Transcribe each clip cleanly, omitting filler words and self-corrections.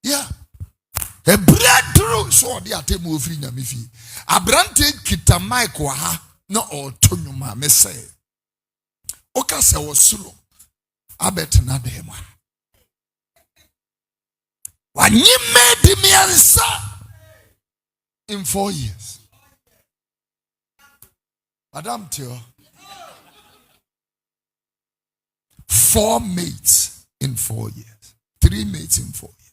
Yeah. A breakthrough so the atemu ofri nyame fi. Abrante kita mic wa ha na otonuma me say. Oka se wo suro. Abet na dem. When you made me answer in 4 years. Madam Tio. 4 mates in 4 years. 3 mates in 4 years.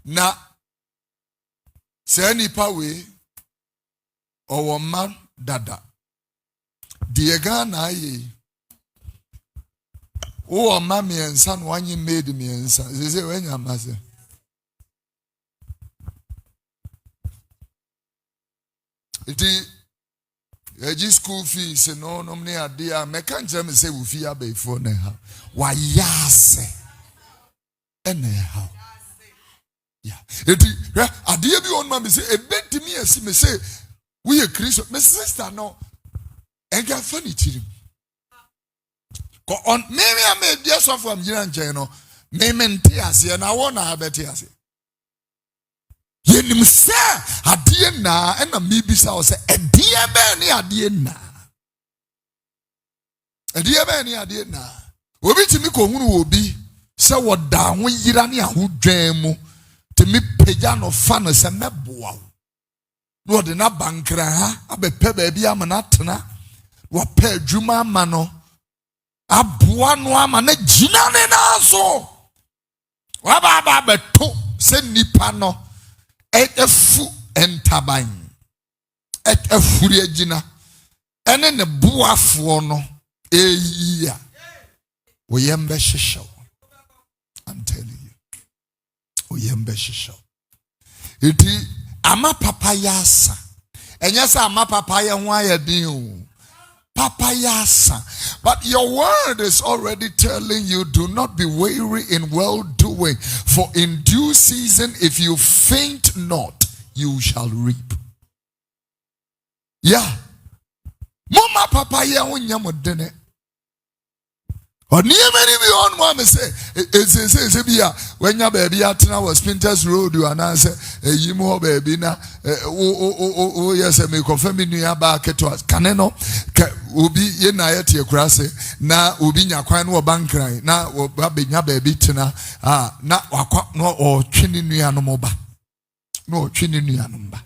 Now, say any power or man dada. Diega na ye. Oh, mammy and son, when you made me and son. They say, when your mother. It school fees no near dear. Me can't say we fear before now. Why, yes, anyhow. Yeah. I dear be on mammy say, a bed to me as me say, we a Christian. My sister, no, and got funny to him. Go on, maybe I made yes of from Jiran Jano, Mayman Tiasi, and I want to have a Tiasi. Yenim se adie na na mibisa o se adie be ni adie na obi timi ko hunu obi se woda ho yira ne ahodwan mu timi pagya no fa no se meboa no de na bankra ha abepe ba bia ama na tena wo pa adwuma ama no aboa no ama na gina ne na so wa ba beto se nipa no efu entaban efuri agina ene ne buafo no eyiya oyembe hihyew. I'm telling you oyembe hihyew iti ama papa yasa enyasa ama papa ye ho ayedin o papa yasa. But your word is already telling you, do not be weary in well doing, for in due season if you faint not, you shall reap. Yeah. Mama papa ya unyamodene. Oniemeni bi on mama say bia when your baby atena was Spinters Road you announce yimo baby na o yes me confirm me nua ba keto kaneno obi ye na yete akurase na obi nyakwan no bankran na obenya baby tena na wakwa no o twini nua no moba no twini nua no mba